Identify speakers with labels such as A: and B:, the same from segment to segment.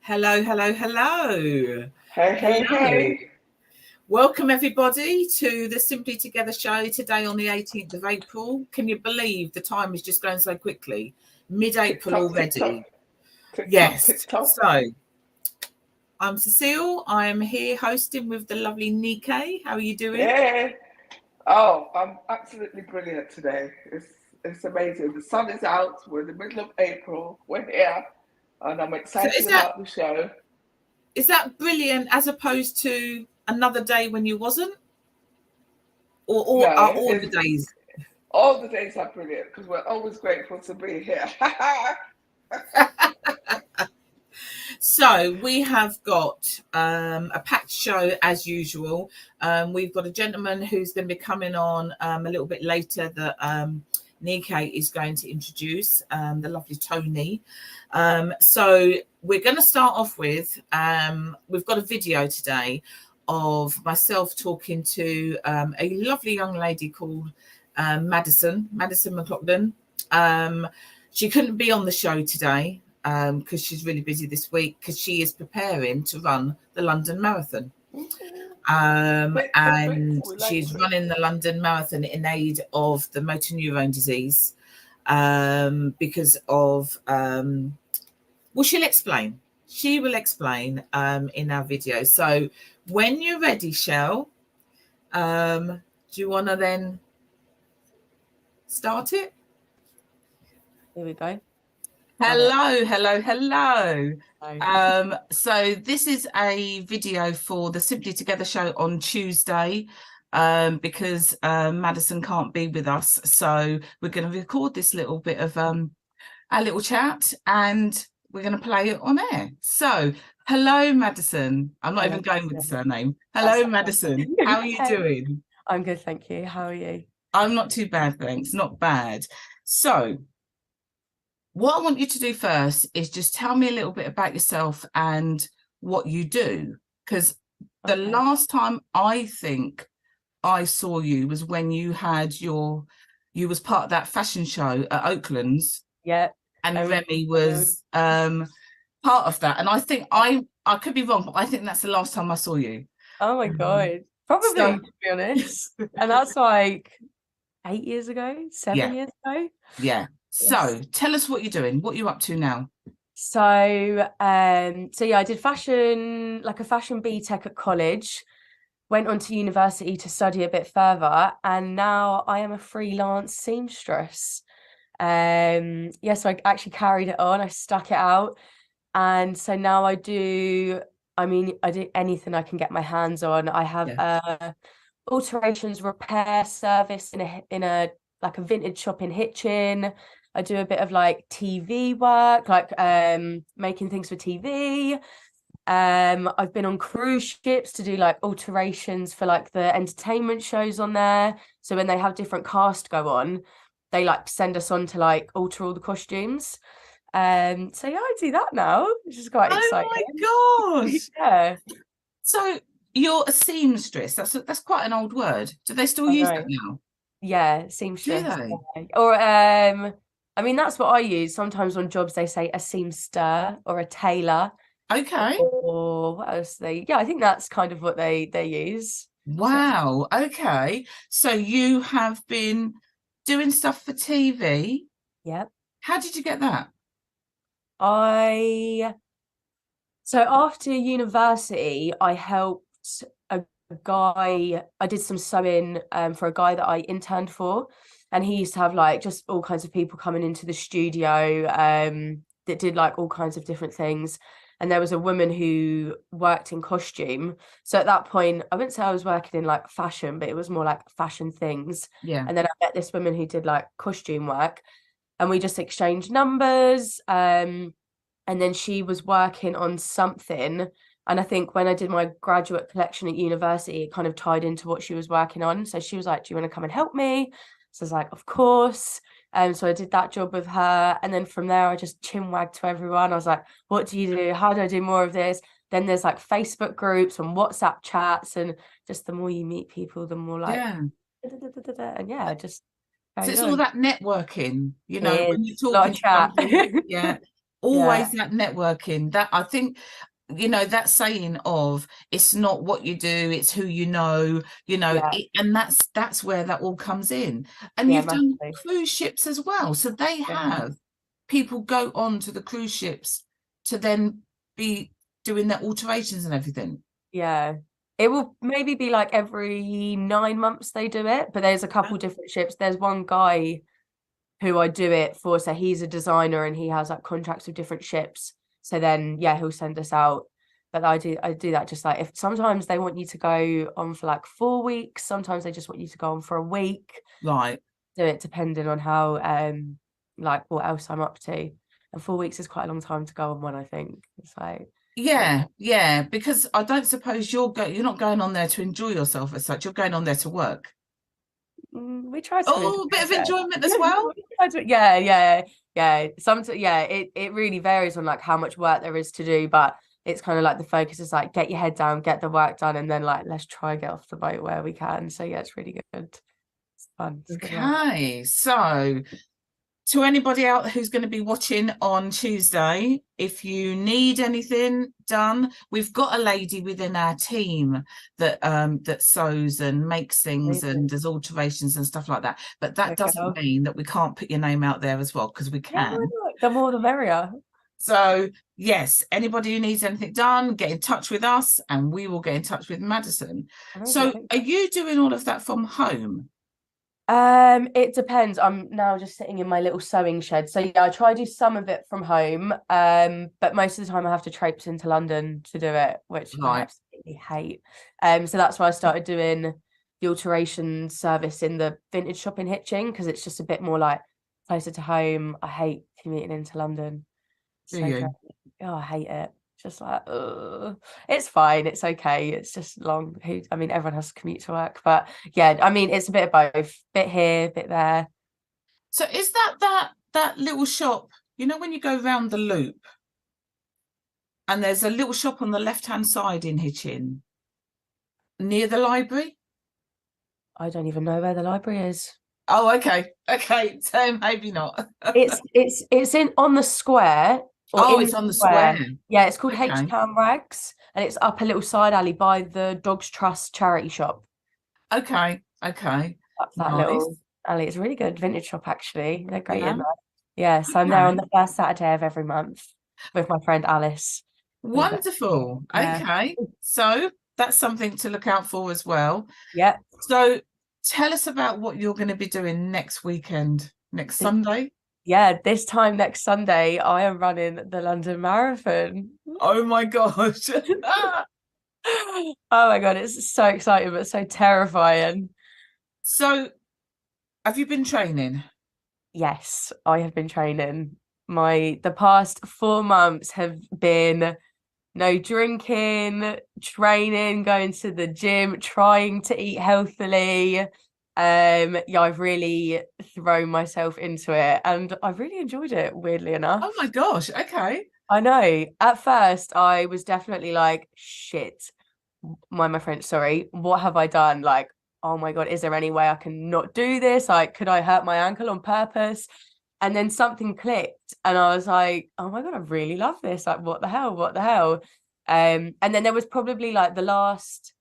A: Hello, hello, hello.
B: Hey, hey,
A: Hello.
B: hey.
A: Welcome, everybody, to the Simply Together show today on the 18th of April. Can you believe the time is just going so quickly?
B: Tick
A: Mid-April
B: tock, tick tock,
A: already.
B: tick tock,
A: Yes.
B: tick tock.
A: So, I'm Cecile. I am here hosting with the lovely Nike. How are you doing?
B: Yeah. Oh, I'm absolutely brilliant today. It's amazing. The sun is out. We're in the middle of April. We're here, and I'm
A: So,
B: excited about the show.
A: is that brilliant as opposed to another day when you wasn't? Or are
B: No,
A: all the
B: it's
A: days?
B: all the days are brilliant because we're always grateful to be here.
A: So we have got a packed show as usual. We've got a gentleman who's going to be coming on a little bit later that Nike is going to introduce, the lovely Tony. So we're going to start off with, we've got a video today of myself talking to a lovely young lady called Madison McLoughlin. She couldn't be on the show today because she's really busy this week because she is preparing to run the London Marathon.
B: Fit for fit.
A: And
B: We like
A: she's
B: fit.
A: running the London Marathon in aid of the motor neurone disease because of, well, she'll explain. She will explain in our video. So when you're ready, Shell, do you want to then start it?
C: Here we go.
A: Hello, hello, hello. So this is a video for the Simply Together show on Tuesday because Madison can't be with us. So we're going to record this little bit of our little chat and we're going to play it on air. So hello, Madison. I'm not even going with the surname. Hello, Madison. How are you doing?
C: I'm good, thank you. How are you?
A: I'm not too bad, thanks. Not bad. So what I want you to do first is just tell me a little bit about yourself and what you do. Because the last time I think I saw you was when you was part of that fashion show at Oakland's.
C: Yeah.
A: And Remy was part of that. And I think I could be wrong, but I think that's the last time I saw you.
C: Oh my God. Probably, to be honest. And that's like 8 years ago, 7 years ago.
A: Yeah. So tell us what you're doing, what you're up to now.
C: So yeah, I did fashion, like a fashion BTEC at college, went on to university to study a bit further, and now I am a freelance seamstress. So I actually carried it on, I stuck it out. And so now I do anything I can get my hands on. I have alterations repair service in a like a vintage shop in Hitchin. I do a bit of like TV work, like making things for TV. I've been on cruise ships to do like alterations for like the entertainment shows on there. So when they have different cast go on, they like send us on to like alter all the costumes. So yeah, I do that now, which is quite exciting.
A: Oh my gosh.
C: Yeah.
A: So you're a seamstress. That's quite an old word. Do they still use that now?
C: Yeah, seamstress.
A: Do they?
C: Yeah. Or I mean that's what I use. Sometimes on jobs they say a seamster or a tailor.
A: Okay.
C: Or what else I think that's kind of what they use.
A: Wow. Okay. So you have been doing stuff for TV.
C: Yep.
A: How did you get that?
C: So after university, I helped a guy. I did some sewing for a guy that I interned for, and he used to have like just all kinds of people coming into the studio that did like all kinds of different things. And there was a woman who worked in costume. So at that point, I wouldn't say I was working in like fashion, but it was more like fashion things.
A: Yeah.
C: And then I met this woman who did like costume work, and we just exchanged numbers. And then she was working on something. And I think when I did my graduate collection at university, it kind of tied into what she was working on. So she was like, do you want to come and help me? So I was like, of course. So I did that job with her. And then from there, I just chinwagged to everyone. I was like, what do you do? How do I do more of this? Then there's like Facebook groups and WhatsApp chats. And just the more you meet people, the more like, and yeah, just.
A: So it's all that networking, you know, when you're
C: talking
A: to somebody, yeah. Always that networking. That, I think, you know, that saying of it's not what you do, it's who you know, and that's where that all comes in. And you've done cruise ships as well, so they have people go on to the cruise ships to then be doing their alterations and everything.
C: It will maybe be like every 9 months they do it, but there's a couple different ships. There's one guy who I do it for, so he's a designer and he has like contracts with different ships, so then he'll send us out. But I do that just like, if sometimes they want you to go on for like 4 weeks, sometimes they just want you to go on for a week,
A: right?
C: Do it depending on how like what else I'm up to, and 4 weeks is quite a long time to go on one. I think it's like
A: because I don't suppose you're not going on there to enjoy yourself as such, you're going on there to work.
C: We try to
A: a bit of enjoyment as well. Sometimes it really varies on like how much work there is to do, but it's kind of like the focus is like get your head down, get the work done, and then like let's try and get off the boat where we can. So it's really good. It's fun. It's okay, so to anybody out who's going to be watching on Tuesday, if you need anything done, we've got a lady within our team that sews and makes things and does alterations and stuff like that. But that doesn't mean that we can't put your name out there as well, because we can.
C: The more the merrier.
A: So yes, anybody who needs anything done, get in touch with us and we will get in touch with Madison. So are you doing all of that from home?
C: It depends. I'm now just sitting in my little sewing shed, so I try to do some of it from home, but most of the time I have to traipse into London to do it, which I absolutely hate. So that's why I started doing the alteration service in the vintage shop in Hitchin, because it's just a bit more like closer to home. I hate commuting into London. I hate it. Just like, it's fine, it's okay, it's just long. I mean, everyone has to commute to work, but I mean, it's a bit of both, bit here, bit there.
A: So is that little shop, you know, when you go round the loop and there's a little shop on the left hand side in Hitchin near the library?
C: I don't even know where the library is.
A: Oh, okay, so maybe not.
C: it's in on the square.
A: It's on the square.
C: Yeah, it's called H Town Rags, and it's up a little side alley by the Dogs Trust charity shop.
A: Okay.
C: Up that little alley. It's a really good vintage shop, actually. They're great in there. So I'm there on the first Saturday of every month with my friend Alice.
A: Wonderful. Okay, so that's something to look out for as well.
C: Yeah.
A: So tell us about what you're going to be doing next weekend, next Sunday.
C: This time next Sunday, I am running the London Marathon.
A: Oh my gosh.
C: Oh my God, it's so exciting, but so terrifying.
A: So, have you been training?
C: Yes, I have been training. The past 4 months have been no drinking, training, going to the gym, trying to eat healthily. I've really thrown myself into it and I've really enjoyed it, weirdly enough.
A: Oh my gosh, okay.
C: I know. At first I was definitely like, shit, my French, sorry, what have I done? Like, oh my God, is there any way I can not do this? Like, could I hurt my ankle on purpose? And then something clicked and I was like, oh my God, I really love this. Like, what the hell? And then there was probably like the last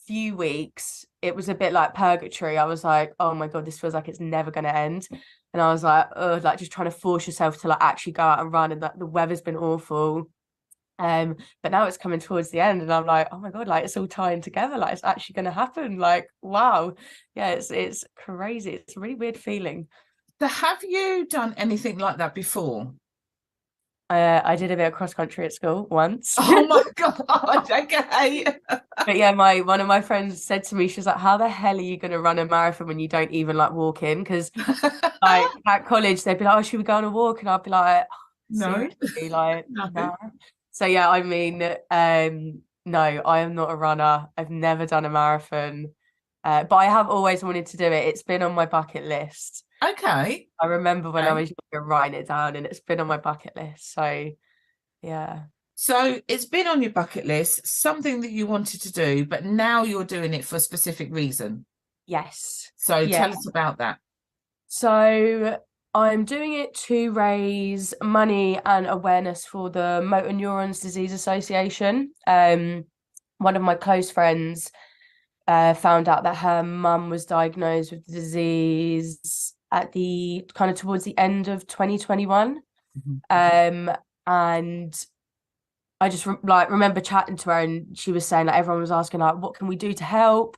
C: few weeks, it was a bit like purgatory. I was like, oh my God, this feels like it's never going to end. And I was like, like just trying to force yourself to like actually go out and run, and that the weather's been awful. But now it's coming towards the end and I'm like, oh my God, like it's all tying together, like it's actually going to happen. Like, wow. It's crazy. It's a really weird feeling.
A: So have you done anything like that before?
C: I did a bit of cross country at school once.
A: Oh my God, okay.
C: But one of my friends said to me, she's like, how the hell are you going to run a marathon when you don't even like walk in? Because like at college they'd be like, oh, should we go on a walk? And I'd be like, oh,
A: no,
C: seriously? Like no. So I mean, no, I am not a runner. I've never done a marathon, but I have always wanted to do it. It's been on my bucket list.
A: Okay.
C: I remember when I was younger writing it down, and it's been on my bucket list. So yeah.
A: So it's been on your bucket list, something that you wanted to do, but now you're doing it for a specific reason.
C: Yes.
A: So tell us about that.
C: So I'm doing it to raise money and awareness for the Motor Neurons Disease Association. One of my close friends found out that her mum was diagnosed with the disease at the kind of towards the end of 2021. And I just remember chatting to her, and she was saying, like, everyone was asking, like, what can we do to help?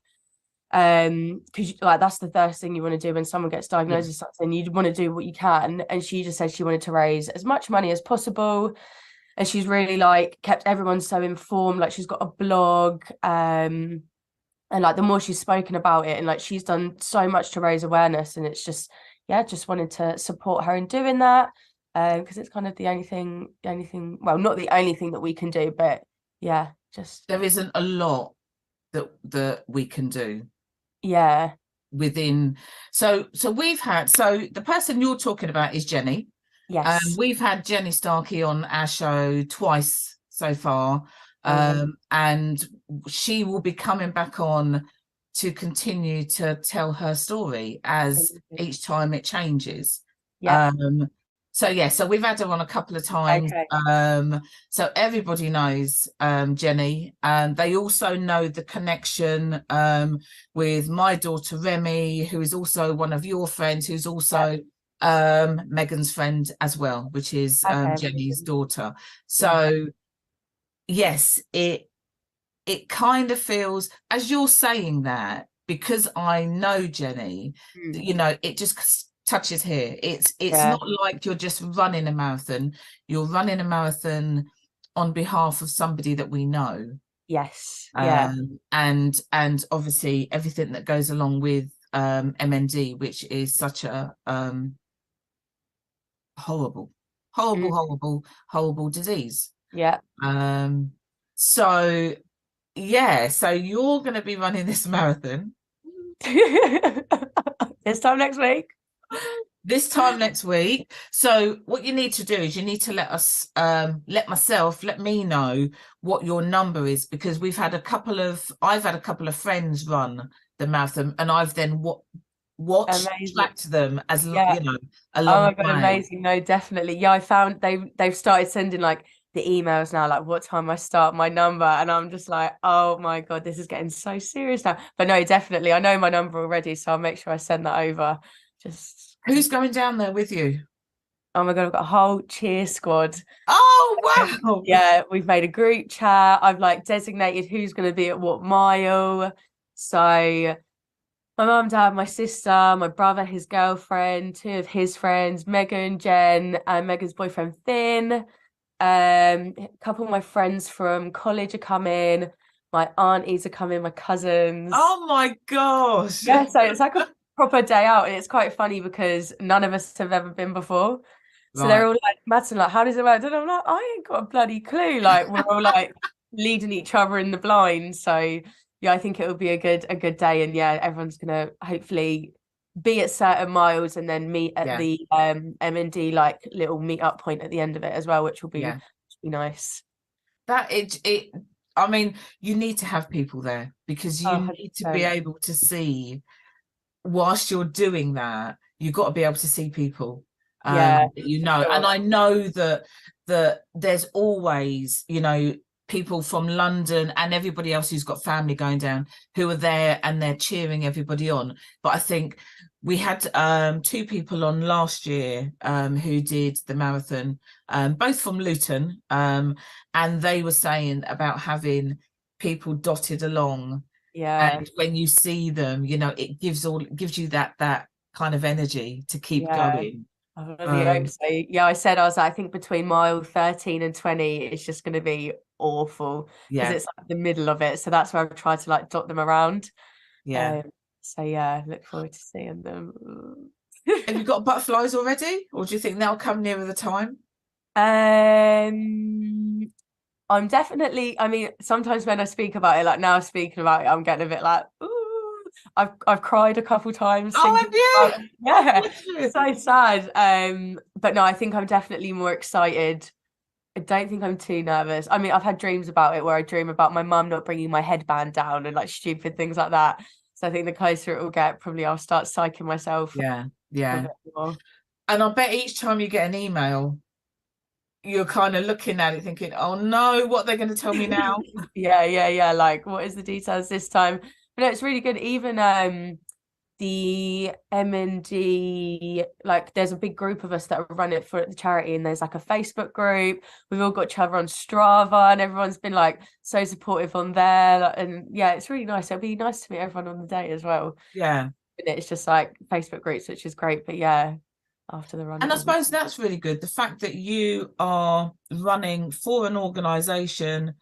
C: Because like that's the first thing you want to do when someone gets diagnosed with something. You want to do what you can, and she just said she wanted to raise as much money as possible, and she's really like kept everyone so informed. Like, she's got a blog, and like the more she's spoken about it, and like she's done so much to raise awareness, and it's just wanted to support her in doing that, because it's kind of the only thing, well, not the only thing that we can do, but yeah, just
A: there isn't a lot that we can do.
C: Yeah.
A: Within, so we've had, so the person you're talking about is Jenny.
C: Yes.
A: We've had Jennie Starkey on our show twice so far, and she will be coming back on to continue to tell her story as each time it changes.
C: Yeah.
A: So we've had her on a couple of times.
C: Okay.
A: So everybody knows Jenny, and they also know the connection with my daughter Remy, who is also one of your friends, who's also Megan's friend as well, which is Jenny's daughter. So yes, it kind of feels, as you're saying that, because I know Jenny, you know, it just touches here. It's not like you're just running a marathon. You're running a marathon on behalf of somebody that we know.
C: Yes.
A: And obviously everything that goes along with MND, which is such a horrible disease. So you're going to be running this marathon
C: this time next week.
A: So what you need to do is you need to let me know what your number is, because I've had a couple of friends run the marathon, and I've then tracked them as you know, along the way.
C: Amazing. No, definitely. I found they've started sending like the emails now, like what time I start, my number, and I'm just like, oh my god, this is getting so serious now. But no, definitely, I know my number already, so I'll make sure I send that over. Just
A: who's going down there with you?
C: Oh my god, I've got a whole cheer squad.
A: Oh wow.
C: Yeah, we've made a group chat. I've like designated who's going to be at what mile. So my mum, dad, my sister, my brother, his girlfriend, two of his friends, Megan, Jen, and Megan's boyfriend Finn. A couple of my friends from college are coming. My aunties are coming, my cousins.
A: Oh my gosh.
C: Yeah, so it's like a proper day out, and it's quite funny because none of us have ever been before. So they're all like, Madison, like, how does it work? And I'm like, I ain't got a bloody clue. Like, we're all like leading each other in the blind. So yeah, I think it will be a good day, and yeah, everyone's gonna hopefully be at certain miles and then meet at the MND like little meet up point at the end of it as well, which will be nice.
A: That I mean, you need to have people there, because you need to be able to see, whilst you're doing that, you've got to be able to see people. You know, sure. And I know that there's always, you know, people from London and everybody else who's got family going down who are there and they're cheering everybody on. But I think we had two people on last year who did the marathon, both from Luton, and they were saying about having people dotted along. And when you see them, you know, it gives you that kind of energy to keep going.
C: I really hope so. Yeah, I was like, I think between mile 13 and 20, it's just going to be awful because it's like the middle of it. So that's where I've tried to like dot them around. So yeah, look forward to seeing them.
A: Have you got butterflies already, or do you think they'll come nearer the time?
C: I'm definitely, I mean, sometimes when I speak about it, like now speaking about it, I'm getting a bit like, ooh. I've cried a couple times.
A: Oh, have you?
C: Yeah, it's so sad. But no, I think I'm definitely more excited. I don't think I'm too nervous. I mean, I've had dreams about it where I dream about my mum not bringing my headband down and like stupid things like that. So I think the closer it will get, probably I'll start psyching myself.
A: Yeah. And I bet each time you get an email, you're kind of looking at it thinking, oh no, what they're going to tell me now?
C: Yeah. Like, what is the details this time? But no, it's really good. Even the M&D, like there's a big group of us that run it for the charity, and there's like a Facebook group. We've all got each other on Strava, and everyone's been like so supportive on there. And yeah, it's really nice. It'll be nice to meet everyone on the day as well.
A: Yeah.
C: And it's just like Facebook groups, which is great. But yeah, after the run.
A: And I suppose that's really good. The fact that you are running for an organisation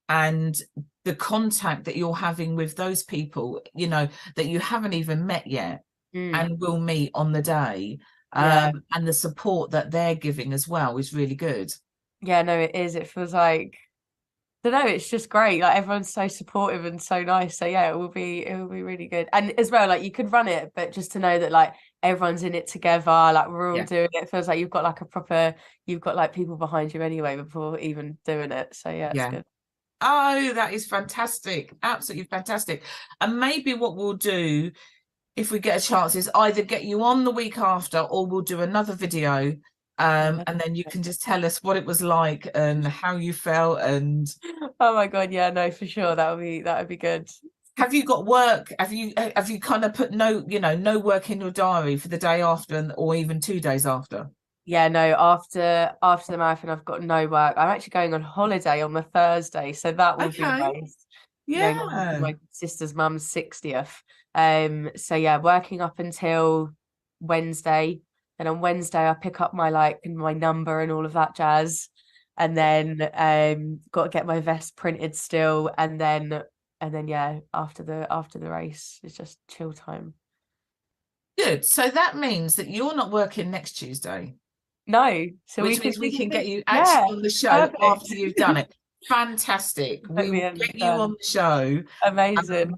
A: and the contact that you're having with those people, you know, that you haven't even met yet and will meet on the day. And the support that they're giving as well is really good.
C: Yeah, no, it is. It feels like, I don't know, it's just great. Like everyone's so supportive and so nice. So yeah, it will be really good. And as well, like you could run it, but just to know that like everyone's in it together, like we're all doing it. It feels like you've got like you've got like people behind you anyway before even doing it. So yeah, it's good.
A: Oh, that is fantastic. Absolutely fantastic. And maybe what we'll do, if we get a chance, is either get you on the week after, or we'll do another video. And then you can just tell us what it was like and how you felt. And
C: oh my God, yeah, no, for sure. That would be good.
A: Have you got work? Have you kind of put no work in your diary for the day after, or even 2 days after?
C: Yeah, no, after the marathon, I've got no work. I'm actually going on holiday on the Thursday, so that will be nice.
A: Yeah.
C: Going on my sister's mum's 60th. So yeah, working up until Wednesday. Then on Wednesday I pick up my number and all of that jazz. And then got to get my vest printed still. And then yeah, after the race, it's just chill time.
A: Good. So that means that you're not working next Tuesday.
C: No. So
A: which means we can get you actually on the show after you've done it. Fantastic. We will get you on the show.
C: Amazing.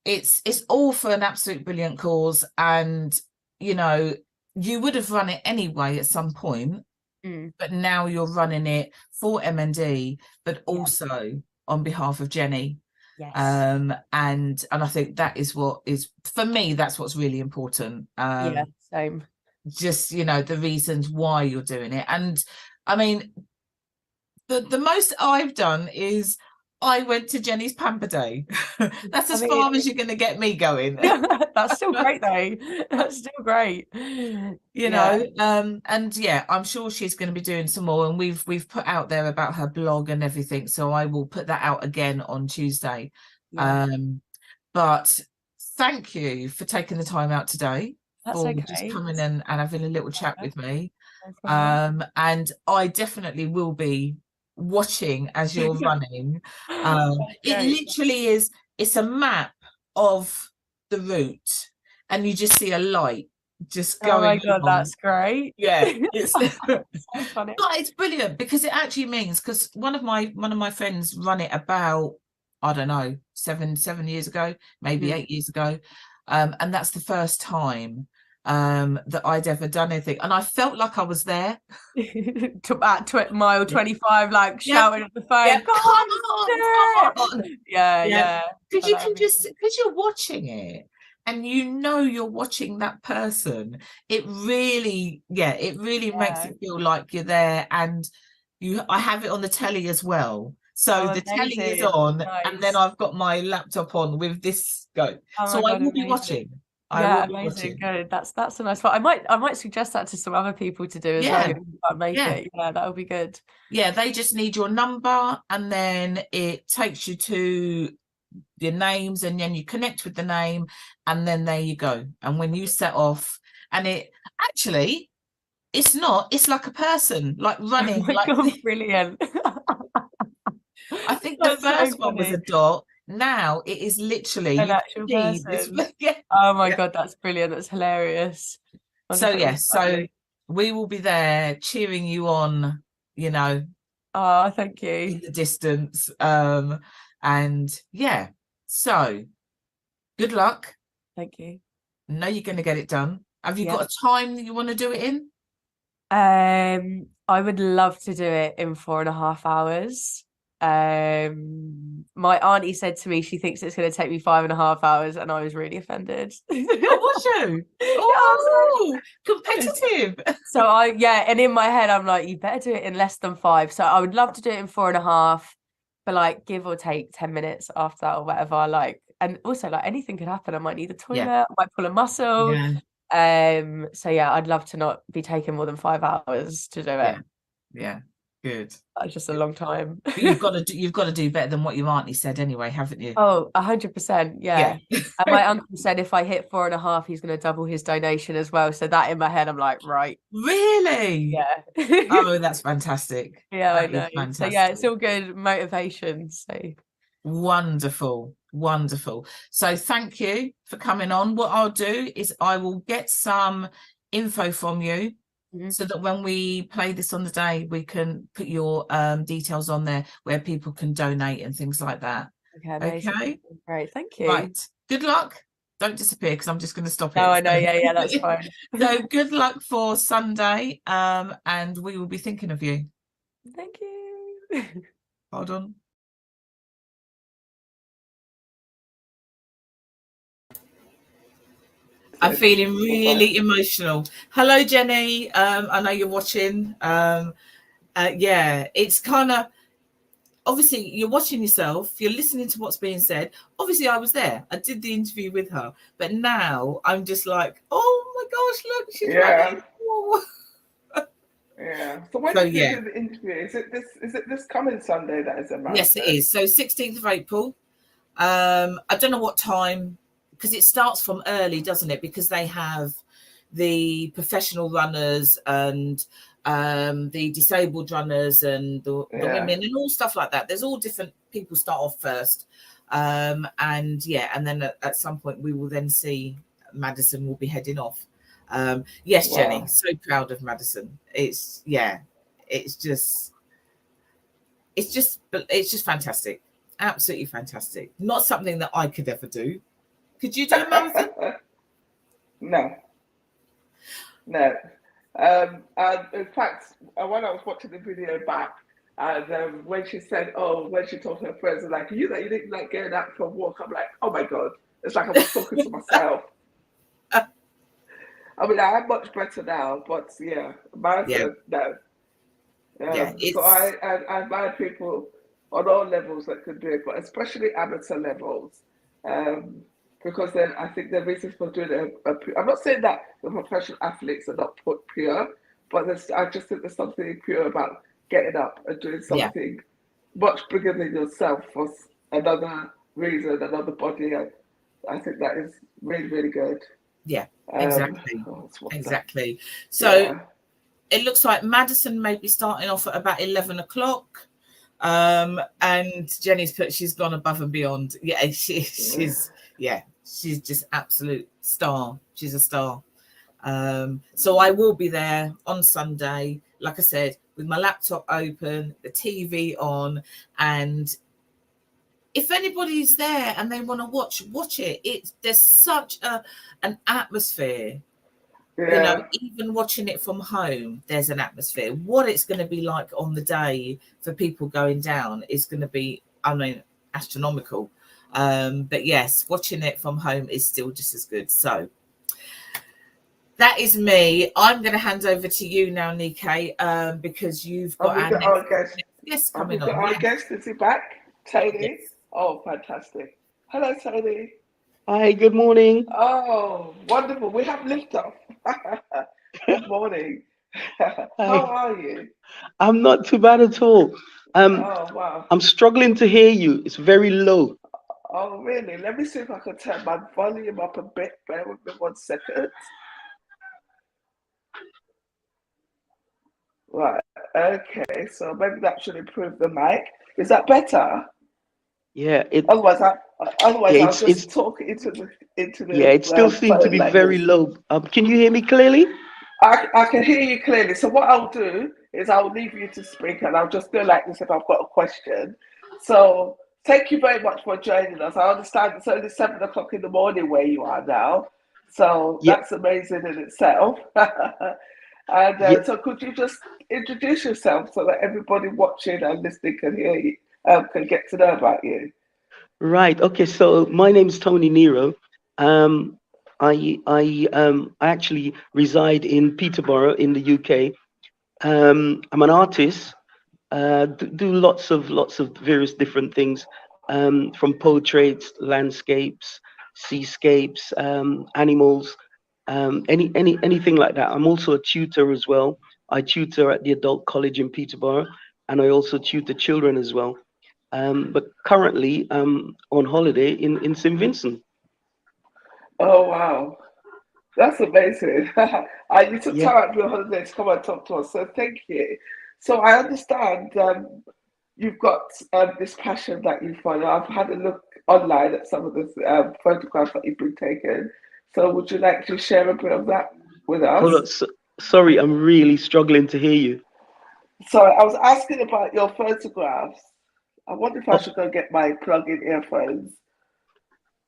A: It's all for an absolute brilliant cause. And you know, you would have run it anyway at some point, but now you're running it for M&D, but also on behalf of Jennie.
C: Yes.
A: And I think that is what is, for me, that's what's really important.
C: Yeah, same.
A: Just, you know, the reasons why you're doing it. And I mean, the most I've done is I went to Jennie's Pamper Day. That's as far as you're going to get me going.
C: That's still great though. That's still great.
A: You know, and yeah, I'm sure she's going to be doing some more. And we've put out there about her blog and everything. So I will put that out again on Tuesday. But thank you for taking the time out today.
C: That's
A: for
C: okay.
A: Just coming in and having a little chat with me. And I definitely will be watching as you're running. It literally is, it's a map of the route and you just see a light just going.
C: Oh my God,
A: on.
C: that's great.
A: Yeah, it's
C: so funny.
A: But it's brilliant because it actually means, because one of my friends run it about, I don't know, seven years ago, maybe 8 years ago, and that's the first time that I'd ever done anything, and I felt like I was there
C: at mile 25, like shouting at the phone, come on. Yeah.
A: Because you can just, because you're watching it and you know you're watching that person, it really makes it feel like you're there. And I have it on the telly as well. So the telly is on, and then I've got my laptop on with this go. So I will be watching.
C: Amazing. Good. That's a nice one. I might suggest that to some other people to do as well. Make it. Yeah, that would be good.
A: Yeah, they just need your number, and then it takes you to your names, and then you connect with the name, and then there you go. And when you set off, and it actually, it's like a person, like running.
C: God, brilliant.
A: I think the first one was a dot. Now it is literally
C: an actual person.
A: Yeah.
C: Oh my God, that's brilliant. That's hilarious.
A: So we will be there cheering you on, you know.
C: Oh, thank you.
A: In the distance. And yeah, so good luck.
C: Thank you.
A: Know you're going to get it done. Have you got a time that you want to do it in?
C: I would love to do it in 4.5 hours. My auntie said to me she thinks it's going to take me 5.5 hours, and I was really offended.
A: Oh, was you? Oh, competitive.
C: So and in my head I'm like, you better do it in less than 5. So I would love to do it in 4.5, but like give or take 10 minutes after that or whatever. Like, and also like anything could happen. I might need the toilet, I might pull a muscle. So yeah, I'd love to not be taking more than 5 hours to do it.
A: Yeah, good.
C: That's just a long time.
A: But you've got to do better than what your auntie said anyway, haven't you?
C: Oh, 100%. Yeah. And my uncle said if I hit 4.5, he's going to double his donation as well. So that in my head, I'm like, right.
A: Really?
C: Yeah.
A: Oh, that's fantastic.
C: Yeah,
A: That
C: I know.
A: is fantastic.
C: So yeah, it's all good motivation. So
A: wonderful. So thank you for coming on. What I'll do is I will get some info from you, so that when we play this on the day, we can put your details on there where people can donate and things like that. Okay,
C: great, thank you.
A: Right, good luck. Don't disappear, because I'm just going to stop it.
C: I know. Yeah, that's fine.
A: So good luck for Sunday, and we will be thinking of you.
C: Thank you.
A: Hold on. I'm feeling really emotional. Hello, Jenny. I know you're watching. Yeah, it's kind of, obviously you're watching yourself, you're listening to what's being said. Obviously I was there, I did the interview with her, but now I'm just like, oh my gosh, look, she's running.
B: So when did you do the interview? Is it this coming Sunday that is a marathon?
A: Yes, it is. So 16th of April. I don't know what time, because it starts from early, doesn't it? Because they have the professional runners and the disabled runners and the women and all stuff like that. There's all different people start off first. And then at some point we will then see Madison will be heading off. Yes, wow. Jenny, so proud of Madison. It's just fantastic. Absolutely fantastic. Not something that I could ever do. Could you do a marathon?
B: No. And in fact, when I was watching the video back, and when she said, when she told her friends, like, you didn't like getting out for a walk, I'm like, oh my God, it's like I was talking to myself. I mean, I am much better now, but marathon, no. So I admire people on all levels that can do it, but especially amateur levels. Because then I think the reasons for doing it, I'm not saying that the professional athletes are not pure, but I just think there's something pure about getting up and doing something much bigger than yourself for another reason, another body. I think that is really, really good.
A: Yeah, exactly. Exactly. So it looks like Madison may be starting off at about 11 o'clock. And Jenny's she's gone above and beyond. Yeah, she's just absolute star. She's a star. So I will be there on Sunday, like I said, with my laptop open, the TV on, and if anybody's there and they want to watch it. There's such an atmosphere. You know, even watching it from home, there's an atmosphere. What it's going to be like on the day for people going down is going to be, astronomical. But yes, watching it from home is still just as good. So that is me. I'm going to hand over to you now, Nike, because you've got our guest coming on.
B: Our guest is back, Tony. Yes. Oh, fantastic. Hello, Tony.
D: Hi, good morning.
B: Oh, wonderful. We have liftoff. Good morning. How are you?
D: I'm not too bad at all.
B: Oh, wow.
D: I'm struggling to hear you. It's very low.
B: Oh, really? Let me see if I can turn my volume up a bit. Bear with me 1 second. Right. Okay. So maybe that should improve the mic. Is that better?
D: Yeah.
B: Otherwise, I'll just talk into the.
D: Yeah, it still seems to be very low. Can you hear me clearly?
B: I can hear you clearly. So what I'll do is I'll leave you to speak, and I'll just go like this if I've got a question. So thank you very much for joining us. I understand it's only 7 o'clock in the morning where you are now, so that's amazing in itself. And so could you just introduce yourself so that everybody watching and listening can hear you, can get to know about you?
D: Right. Okay. So my name's Tony Nero. I actually reside in Peterborough in the UK. I'm an artist. Do lots of various different things, from portraits, landscapes, seascapes, animals, anything like that. I'm also a tutor as well. I tutor at the adult college in Peterborough, and I also tutor children as well. But currently, I'm on holiday in St. Vincent.
B: Oh wow, that's amazing. You took
D: Yeah.
B: time out of your holiday to come and talk to us, so thank you. So I understand you've got this passion that you follow. I've had a look online at some of the photographs that you've been taking. So would you like to share a bit of that with
D: Hold
B: us?
D: on. Sorry, I'm really struggling to hear you.
B: Sorry, I was asking about your photographs. I wonder if I
D: Oh,
B: should go get my plug-in earphones.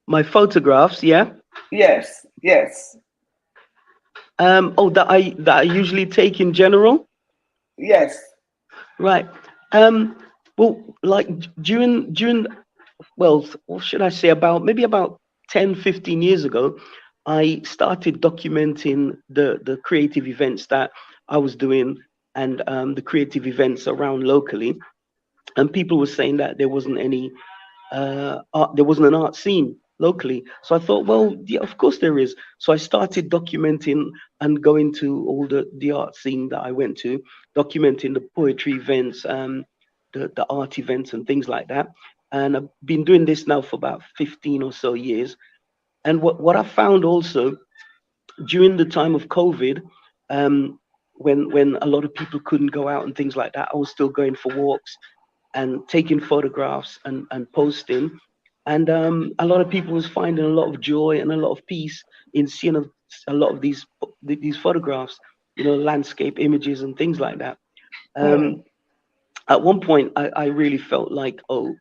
D: my photographs, yeah.
B: Yes, yes,
D: Oh, that I usually take in general.
B: yes.
D: Right. Well, like during well, what should I say, about 10, 15 years ago, I started documenting the creative events that I was doing, and the creative events around locally. And people were saying that there wasn't an art scene locally. So I thought, well, yeah, of course there is. So I started documenting and going to all the art scene that I went to, documenting the poetry events, the art events and things like that. And I've been doing this now for about 15 or so years. And what I found also during the time of COVID, um, when a lot of people couldn't go out and things like that, I was still going for walks and taking photographs and posting. And a lot of people was finding a lot of joy and a lot of peace in seeing a lot of these photographs, landscape images and things like that.
B: Mm,
D: Um, at one point, I really felt like, oh,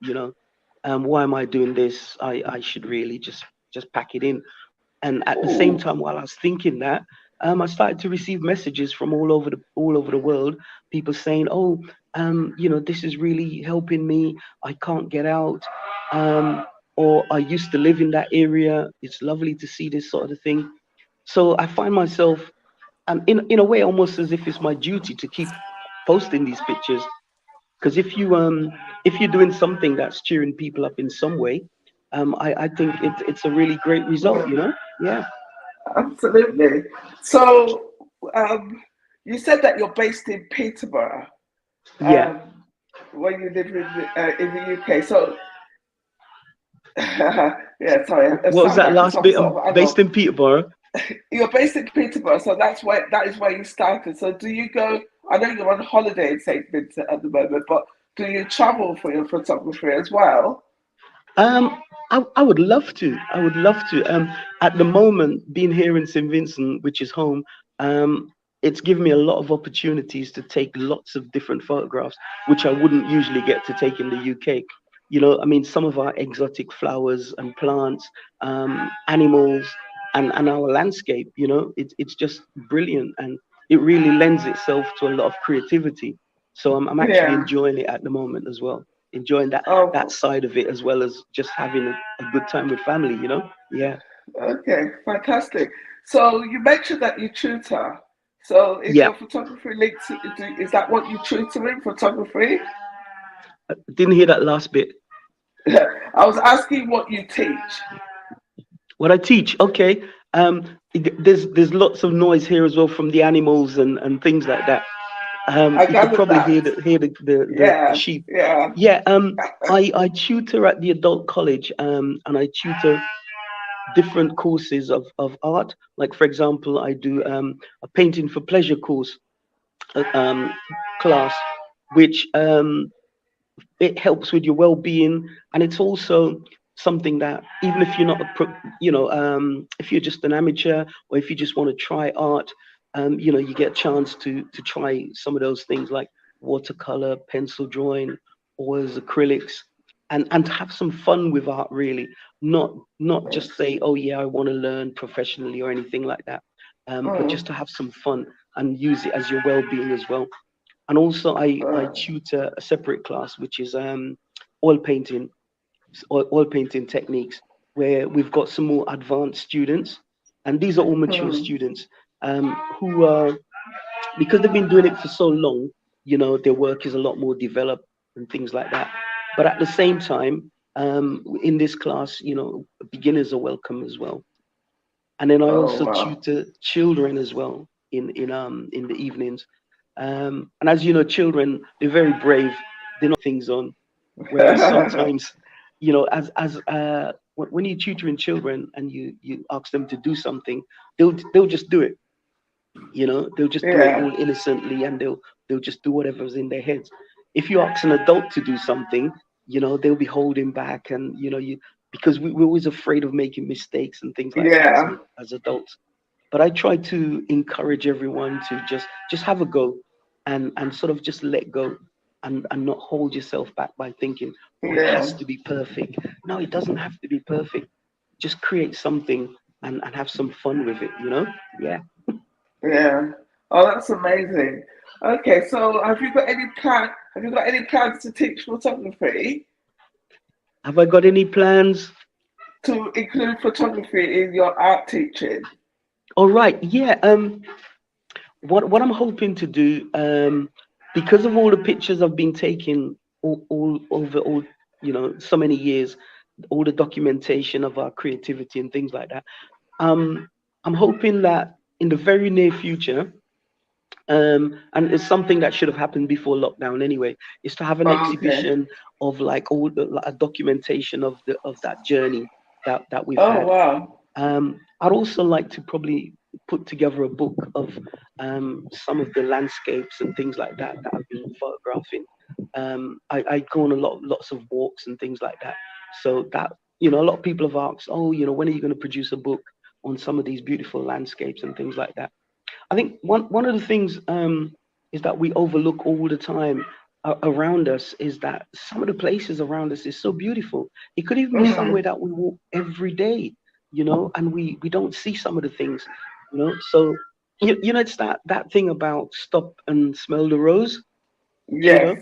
D: why am I doing this? I should really just pack it in. And at the same
B: ooh,
D: time, while I was thinking that, I started to receive messages from all over the world, people saying, "Oh, this is really helping me. I can't get out, um, or I used to live in that area. It's lovely to see this sort of thing." So I find myself, in a way, almost as if it's my duty to keep posting these pictures, because if you're doing something that's cheering people up in some way, I think it's a really great result.
B: mm,
D: Yeah.
B: absolutely. So, um, you said that you're based in Peterborough,
D: Yeah.
B: um, when you live in the UK. So, yeah, sorry, it
D: What was
B: sounds
D: that
B: like it's
D: last
B: some
D: bit?
B: sort
D: I'm
B: of, I don't
D: based
B: know.
D: in Peterborough.
B: You're based in Peterborough, so that is where you started. So, do you go? I know you're on holiday in St. Vincent at the moment, but do you travel for your photography as well?
D: Um, I would love to. I would love to. At the moment, being here in St. Vincent, which is home, um, it's given me a lot of opportunities to take lots of different photographs, which I wouldn't usually get to take in the UK. I mean, some of our exotic flowers and plants, animals, and our landscape. It's just brilliant, and it really lends itself to a lot of creativity. So I'm actually
B: Yeah.
D: enjoying it at the moment as well, enjoying that
B: Oh,
D: side of it, as well as just having a good time with family. Yeah.
B: okay, fantastic. So you mentioned that you tutor. So is
D: Yeah.
B: your photography linked is that what you tutor in photography?
D: Didn't hear that last bit.
B: I was asking what you teach.
D: What I teach, okay. There's lots of noise here as well from the animals and things like that.
B: I
D: You could
B: gathered
D: probably
B: that.
D: hear the
B: Yeah,
D: sheep.
B: yeah.
D: Yeah. I tutor at the adult college, and I tutor different courses of art. Like, for example, I do a painting for pleasure course, um, class, which it helps with your well-being, and it's also something that, even if you're not if you're just an amateur, or if you just want to try art, you get a chance to try some of those things like watercolor, pencil drawing, oils, acrylics, and to have some fun with art, really. Not just say, oh yeah, I want to learn professionally or anything like that, but just
B: Mm,
D: to have some fun and use it as your well-being as well. And also, I
B: uh,
D: tutor a separate class, which is oil painting, oil painting techniques, where we've got some more advanced students, and these are all mature students who are, because they've been doing it for so long, their work is a lot more developed and things like that. But at the same time, in this class, beginners are welcome as well. And then I also tutor children as well in the evenings. And as you know, children, they're very brave. They're not things on. Whereas sometimes, as when you're tutoring children and you ask them to do something, they'll just do it. They'll just do it all innocently, and they'll just do whatever's in their heads. If you ask an adult to do something, they'll be holding back, and because we're always afraid of making mistakes and things like that as adults. But I try to encourage everyone to just have a go, and sort of just let go, and not hold yourself back by thinking, it has to be perfect. No, it doesn't have to be perfect. Just create something and have some fun with it. Yeah.
B: Yeah. Oh, that's amazing. Okay, so have you got any plans to teach photography?
D: Have I got any plans
B: to include photography in your art teaching?
D: All right. Yeah. What I'm hoping to do, because of all the pictures I've been taking all over so many years, all the documentation of our creativity and things like that. I'm hoping that in the very near future, and it's something that should have happened before lockdown anyway, is to have an exhibition of like all a documentation of that journey that we've had.
B: Wow.
D: I'd also like to probably put together a book of some of the landscapes and things like that I've been photographing. I go on lots of walks and things like that. So that, a lot of people have asked, when are you going to produce a book on some of these beautiful landscapes and things like that? I think one of the things is that we overlook all the time around us is that some of the places around us is so beautiful. It could even be somewhere that we walk every day, and we don't see some of the things, So, it's that thing about stop and smell the rose.
B: Yes.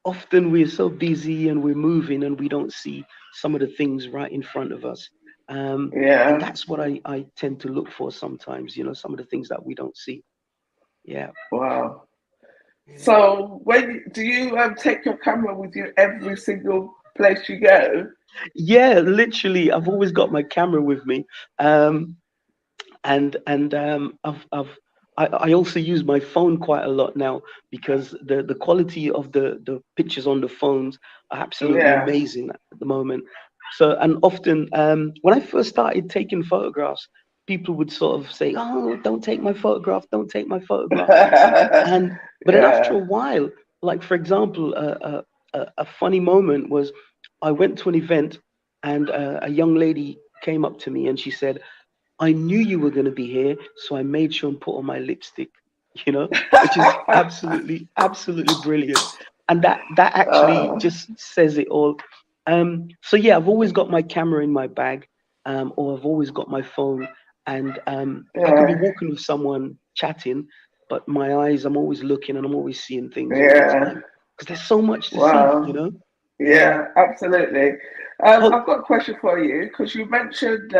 D: Often we're so busy and we're moving and we don't see some of the things right in front of us. And that's what I tend to look for sometimes, some of the things that we don't see. Yeah.
B: Wow. So do you take your camera with you every single place you go?
D: Yeah, literally. I've always got my camera with me. I also use my phone quite a lot now because the quality of the pictures on the phones are absolutely amazing at the moment. So, and often when I first started taking photographs, people would sort of say, don't take my photograph, don't take my photograph. But then after a while, like for example, a funny moment was I went to an event and a young lady came up to me and she said, I knew you were going to be here, so I made sure and put on my lipstick, which is absolutely, absolutely brilliant. And that actually just says it all. So yeah, I've always got my camera in my bag, or I've always got my phone, and I could be walking with someone chatting, but my eyes, I'm always looking and I'm always seeing things all the time because there's so much to see,
B: Yeah, absolutely. I've got a question for you because you mentioned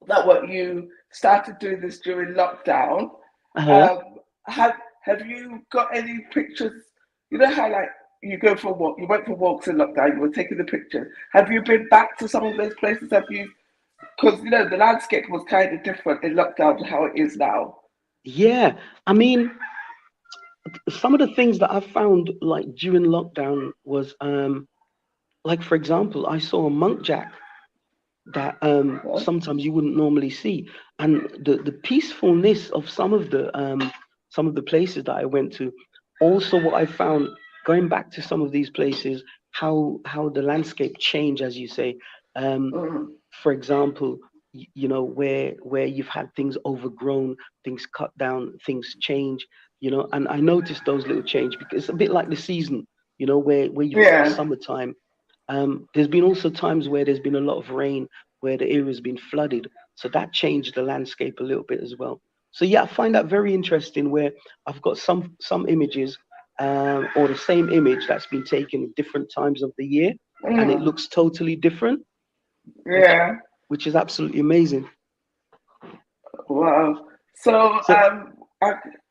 B: that what you started doing this during lockdown. Have you got any pictures? You know how like you go for a walk, you went for walks in lockdown, you were taking the pictures. Have you been back to some of those places? Have you? Because the landscape was kind of different in lockdown to how it is now.
D: Yeah, I mean, some of the things that I found like during lockdown was like for example, I saw a monkjack that sometimes you wouldn't normally see, and the peacefulness of some of the places that I went to. Also, what I found going back to some of these places, how the landscape changed, as you say. For example, where you've had things overgrown, things cut down, things change. And I noticed those little change because it's a bit like the season. Where you've got the summertime. There's been also times where there's been a lot of rain, where the area has been flooded. So that changed the landscape a little bit as well. So yeah, I find that very interesting where I've got some images or the same image that's been taken at different times of the year, and it looks totally different.
B: Yeah.
D: Which is absolutely amazing.
B: Wow. So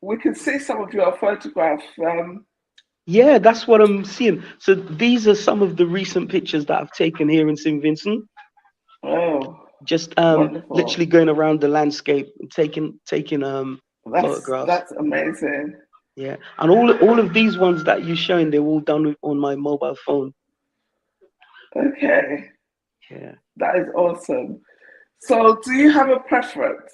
B: we can see some of your photographs.
D: Yeah, that's what I'm seeing. So these are some of the recent pictures that I've taken here in St. Vincent.
B: Oh,
D: just
B: wonderful.
D: literally going around the landscape and taking photographs.
B: That's amazing.
D: Yeah, and all of these ones that you're showing, they're all done on my mobile phone.
B: Okay.
D: Yeah.
B: That is awesome. So, do you have a preference?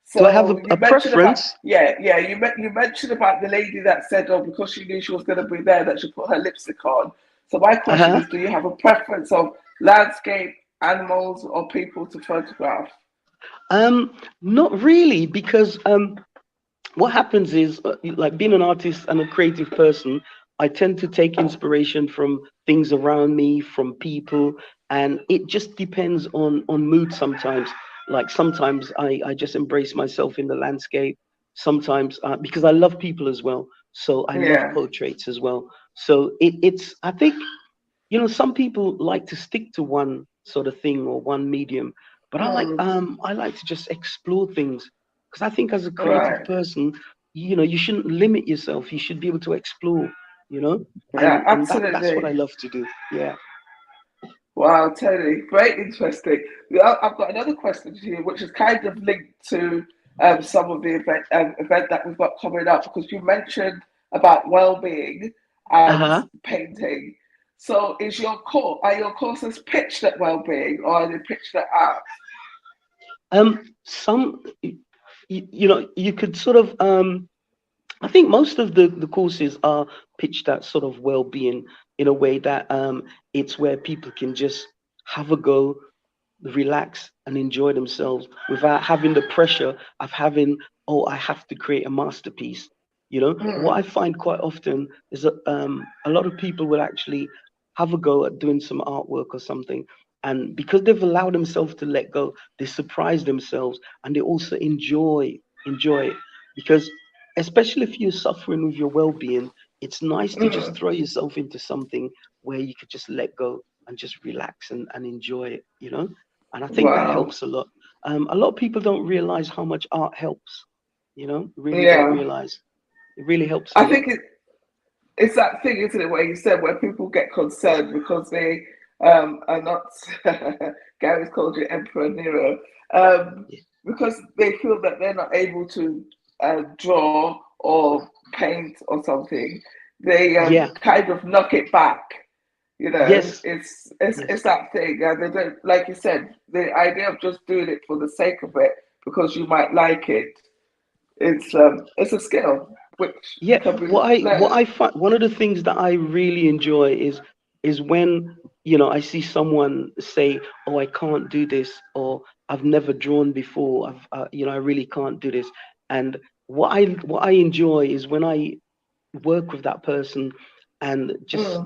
B: So
D: do I have a preference?
B: You mentioned about the lady that said, oh, because she knew she was going to be there, that she put her lipstick on. So my question is, do you have a preference of landscape, animals, or people to photograph?
D: Not really, because what happens is, like being an artist and a creative person, I tend to take inspiration from things around me, from people, and it just depends on mood sometimes. Like sometimes I just embrace myself in the landscape. Sometimes because I love people as well, so I love portraits as well. So it's I think, some people like to stick to one sort of thing or one medium, but I like to just explore things, because I think as a creative person, you shouldn't limit yourself. You should be able to explore, and that's what I love to do. Yeah.
B: Wow, Tony, very interesting. I've got another question to you, which is kind of linked to some of the event that we've got coming up, because you mentioned about well-being and painting. So, are your courses pitched at well-being, or are they pitched at art?
D: Some, you could sort of. I think most of the courses are pitched at sort of well-being, in a way that it's where people can just have a go, relax, and enjoy themselves without having the pressure of having, oh, I have to create a masterpiece. What I find quite often is that a lot of people will actually have a go at doing some artwork or something, and because they've allowed themselves to let go, they surprise themselves, and they also enjoy it. Because especially if you're suffering with your well-being, it's nice to just throw yourself into something where you could just let go and just relax and enjoy it, and I think that helps a lot. A lot of people don't realize how much art helps, really don't realize. It really helps a lot.
B: I think it's that thing, isn't it, where you said, where people get concerned because they are not, Gary's called you Emperor Nero, because they feel that they're not able to draw or paint or something. They kind of knock it back.
D: Yes.
B: It's that thing. They don't, like you said, the idea of just doing it for the sake of it because you might like it. It's a skill. Which
D: what I find, one of the things that I really enjoy is when I see someone say, oh, I can't do this, or I've never drawn before, I really can't do this. And what I enjoy is when I work with that person and just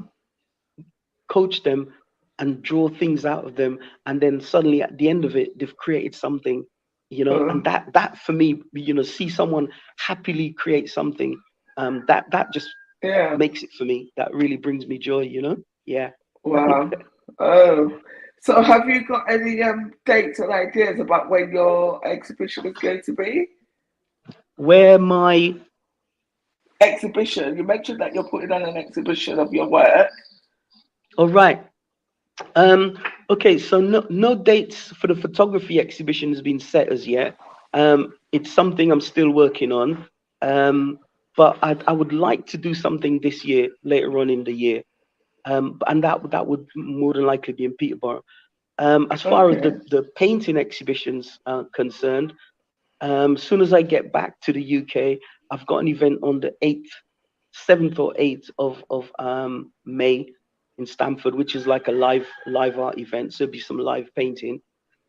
D: coach them and draw things out of them, and then suddenly at the end of it they've created something, and that for me, see someone happily create something, that just makes it for me. That really brings me joy.
B: Wow. Oh, so have you got any dates and ideas about when your exhibition is going to be?
D: Where my
B: exhibition, you mentioned that you're putting on an exhibition of your work.
D: All right. Okay, so no dates for the photography exhibition has been set as yet. It's something I'm still working on. But I would like to do something this year, later on in the year. And that would more than likely be in Peterborough. As far as the painting exhibitions are concerned, as soon as I get back to the UK, I've got an event on the 7th or 8th of May in Stamford, which is like a live art event. So there'll be some live painting.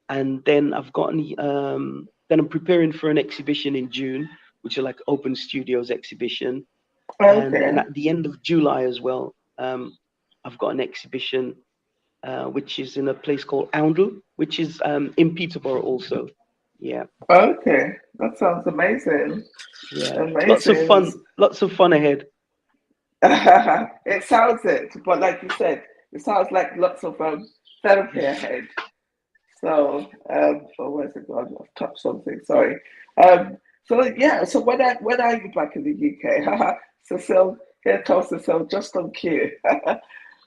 D: And then then I'm preparing for an exhibition in June, which is like open studios exhibition. And then at the end of July as well, I've got an exhibition which is in a place called Oundle, which is in Peterborough also. Yeah.
B: Okay, that sounds amazing.
D: Yeah.
B: Amazing.
D: Lots of fun ahead.
B: It sounds it, but like you said, it sounds like lots of therapy ahead. So, oh, where's it gone? I've touched something. Sorry. So yeah. So when are you back in the UK? Cecile, here comes Cecile, just on cue.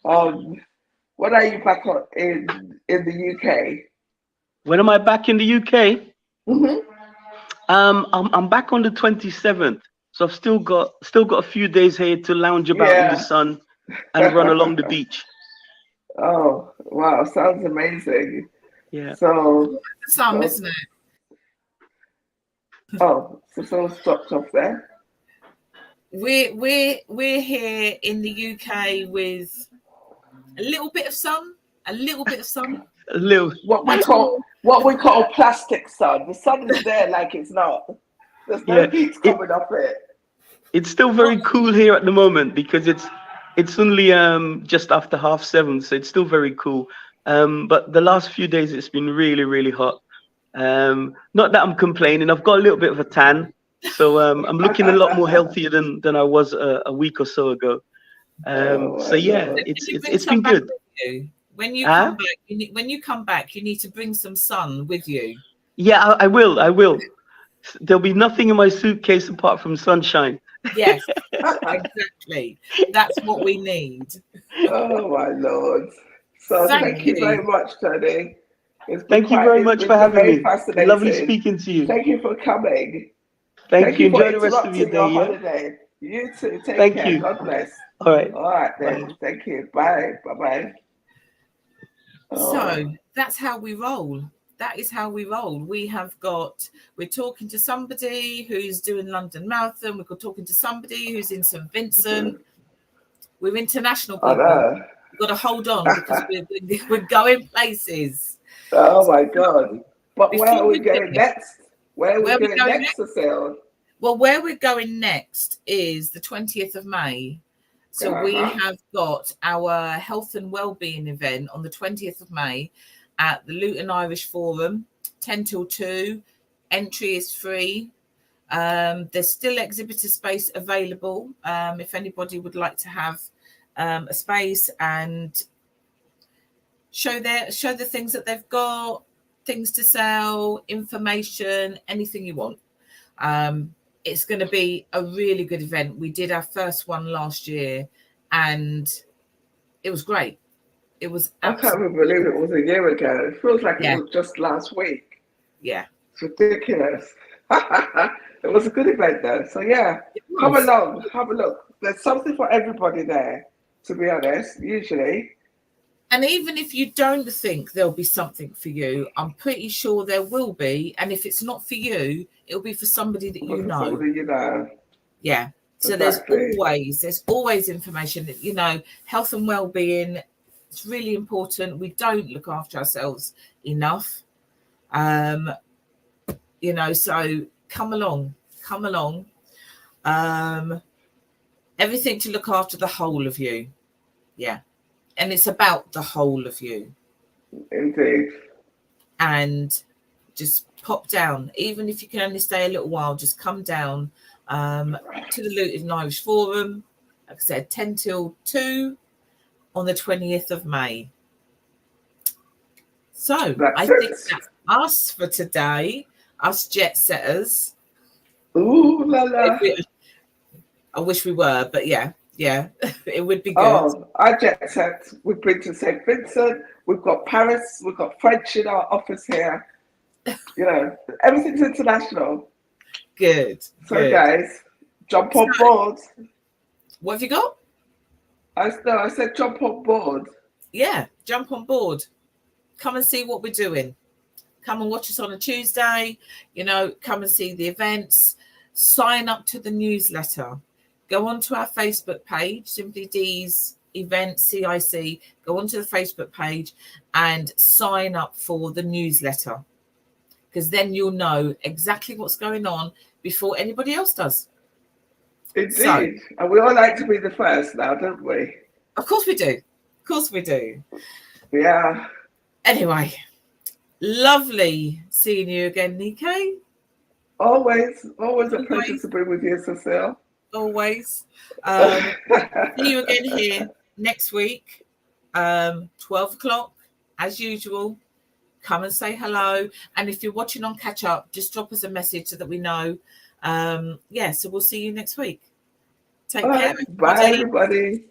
B: When are you back in the UK?
D: When am I back in the UK?
B: Mm-hmm.
D: I'm back on the 27th, so I've still got a few days here to lounge about in the sun and run along the beach.
B: Oh wow, sounds amazing.
D: Yeah.
B: So
A: some, isn't it?
B: Oh, so someone's dropped off there.
A: We're here in the UK with a little bit of sun,
D: a little.
B: What we call plastic sun. The sun is there, like it's not. There's no heat coming off it.
D: It's still very cool here at the moment because it's only just after 7:30, so it's still very cool. But the last few days it's been really, really hot. Not that I'm complaining. I've got a little bit of a tan, so I'm looking a lot more healthier than I was a week or so ago. So yeah, it's been good.
A: When you come back, you need to bring some sun with you.
D: Yeah, I will. There'll be nothing in my suitcase apart from sunshine.
A: Yes, exactly. That's what we need.
B: Oh my Lord. So thank you very much, Tony.
D: Thank you very much for having me. Lovely speaking to you.
B: Thank you for coming.
D: Thank you. Enjoy the rest of your day.
B: Holiday. You too. Take care. God bless.
D: All right.
B: All right then. Bye. Thank you. Bye. Bye-bye.
A: So that's how we roll. That is how we roll. We're talking to somebody who's doing London Marathon. We're talking to somebody who's in St. Vincent. We're international people. We've got to hold on because we're going places.
B: Oh my God. But where are we going next? Where are we going next, Cecile?
A: Well, where we're going next is the 20th of May. So we have got our health and wellbeing event on the 20th of May at the Luton Irish Forum, 10 till 2. Entry is free. There's still exhibitor space available if anybody would like to have a space and show the things that they've got, things to sell, information, anything you want. It's going to be a really good event. We did our first one last year and it was great. It was
B: I can't even believe it was a year ago. It feels like it was just last week.
A: Yeah.
B: It's ridiculous. It was a good event though. So yeah, come along, have a look. There's something for everybody there, to be honest, usually.
A: And even if you don't think there'll be something for you, I'm pretty sure there will be. And if it's not for you, it'll be for somebody that you know.
B: Somebody you know.
A: Yeah. So
B: exactly.
A: there's always information that, health and well-being. It's really important. We don't look after ourselves enough. So come along. Everything to look after the whole of you. Yeah. And it's about the whole of you.
B: Indeed.
A: And just pop down. Even if you can only stay a little while, just come down to the Luton Irish Forum. Like I said, 10 till 2 on the 20th of May. So I think that's us for today. Us jet setters.
B: Ooh la la.
A: I wish we were, but yeah, it would be good.
B: Oh, our jet set. We've been to St. Vincent. We've got Paris. We've got French in our office here. Everything's international.
A: Good.
B: So guys, jump on board.
A: What have you got?
B: I said jump on board.
A: Yeah, jump on board. Come and see what we're doing. Come and watch us on a Tuesday. Come and see the events. Sign up to the newsletter. Go onto our Facebook page, Simply D's Events CIC. Go onto the Facebook page and sign up for the newsletter, because then you'll know exactly what's going on before anybody else does.
B: Indeed. And we all like to be the first now, don't we?
A: Of course we do.
B: Yeah.
A: Anyway, lovely seeing you again, Nico.
B: Always a pleasure to be with you, Cecile.
A: always. See you again here next week, 12 o'clock, as usual. Come and say hello. And if you're watching on catch up, just drop us a message so that we know. So we'll see you next week. Take care.
B: Bye, everybody.